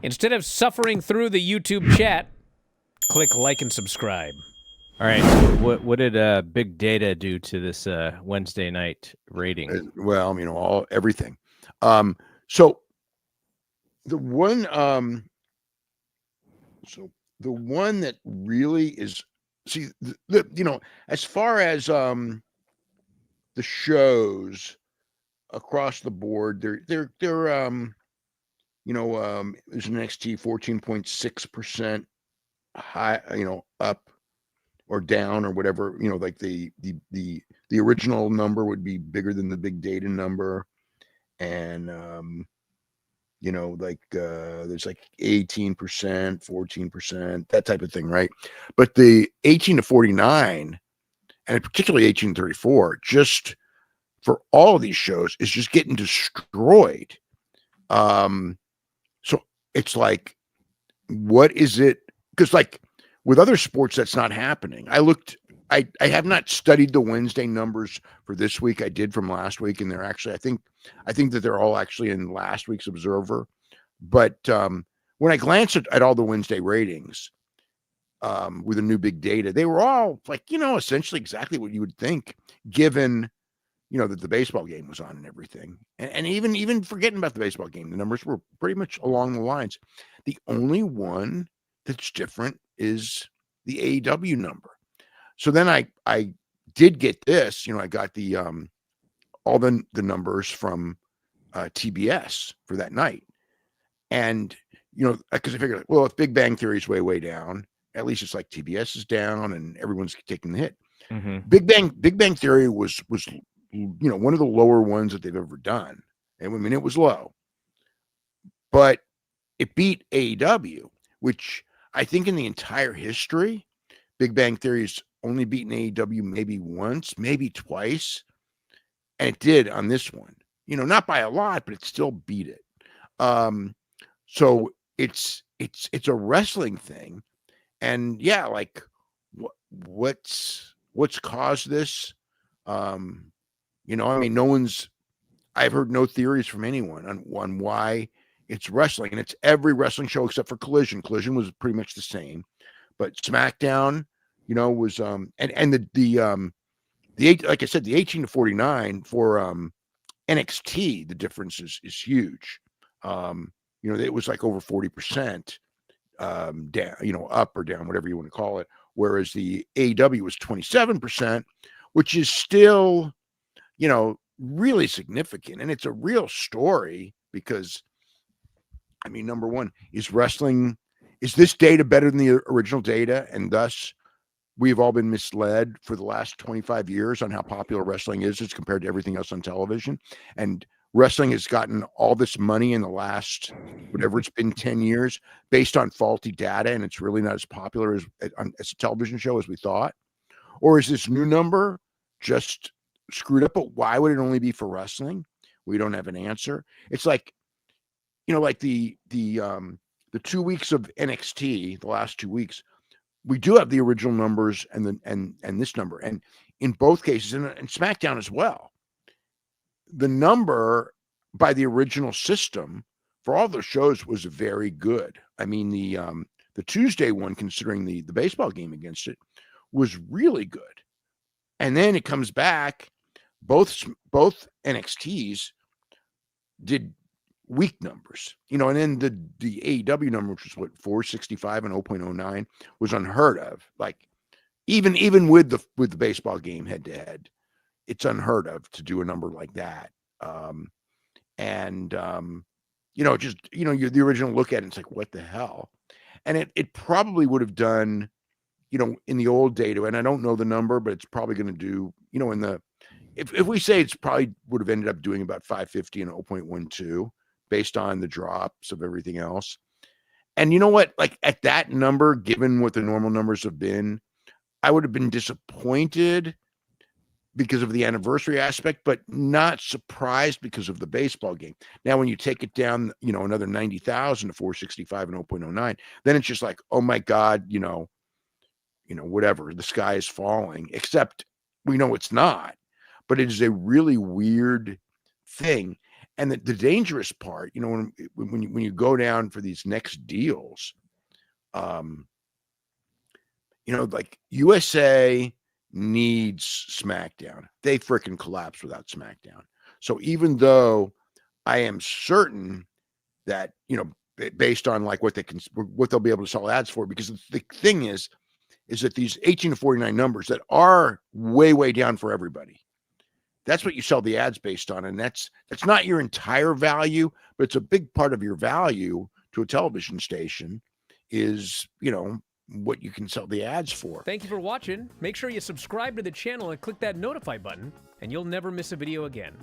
Instead of suffering through the YouTube chat, click like and subscribe. All right. What did big data do to this Wednesday night rating? Well, everything. So the one that really is, see, as far as the shows across the board, they're there's an NXT 14.6% high, up or down or whatever, like the original number would be bigger than the big data number. And there's like 18%, 14%, that type of thing, right? But the 18 to 49, and particularly 18 to 34, just for all of these shows, is just getting destroyed. So it's like, what is it? Because like with other sports, that's not happening. I have not studied the Wednesday numbers for this week. I did from last week, and they're actually, I think that they're all actually in last week's Observer. But when I glanced at all the Wednesday ratings with the new big data, they were all like, essentially exactly what you would think, given, that the baseball game was on and everything. And even forgetting about the baseball game, the numbers were pretty much along the lines. The only one that's different is the AEW number. So then I did get this, I got the all the numbers from TBS for that night. And, because I figured, well, if Big Bang Theory is way, way down, at least it's like TBS is down and everyone's taking the hit. Mm-hmm. Big Bang Theory was one of the lower ones that they've ever done. And I mean, it was low, but it beat AEW, which I think in the entire history, Big Bang Theory's only beaten AEW maybe once, maybe twice. And it did on this one, not by a lot, but it still beat it. So it's a wrestling thing. And yeah, like what's caused this? I've heard no theories from anyone on why it's wrestling, and it's every wrestling show except for Collision. Collision was pretty much the same, but SmackDown, was like I said, the 18 to 49 for NXT, the difference is huge. It was like over 40% down, up or down, whatever you want to call it. Whereas the AEW was 27%, which is still, really significant. And it's a real story because, number one, is this data better than the original data? And thus, we've all been misled for the last 25 years on how popular wrestling is as compared to everything else on television. And wrestling has gotten all this money in the last, whatever it's been, 10 years based on faulty data. And it's really not as popular as a television show as we thought. Or is this new number just screwed up? But why would it only be for wrestling? We don't have an answer. It's like, like the 2 weeks of NXT, the last 2 weeks, we do have the original numbers and this number, and in both cases, and SmackDown as well, the number by the original system for all those shows was very good. I mean, the Tuesday one, considering the baseball game against it, was really good. And then it comes back, both NXTs did weak numbers, and then the AEW number, which was 465 and 0.09, was unheard of. Like even with the baseball game head to head, it's unheard of to do a number like that. The original look at it, it's like, what the hell? And it probably would have done, in the old data, and I don't know the number, but it's probably going to do, if we say it's probably would have ended up doing about 550 and 0.12 based on the drops of everything else. And you know what? Like at that number, given what the normal numbers have been, I would have been disappointed because of the anniversary aspect, but not surprised because of the baseball game. Now, when you take it down, another 90,000 to 465 and 0.09, then it's just like, oh my God, whatever, the sky is falling, except we know it's not, but it is a really weird thing. And the dangerous part, you know, when you go down for these next deals, you know, like USA needs SmackDown. They freaking collapse without SmackDown. So even though I am certain that, you know, based on like what they'll be able to sell ads for, because the thing is that these 18 to 49 numbers that are way down for everybody, that's what you sell the ads based on. And that's not your entire value, but it's a big part of your value to a television station is, you know, what you can sell the ads for. Thank you for watching. Make sure you subscribe to the channel and click that notify button, and you'll never miss a video again.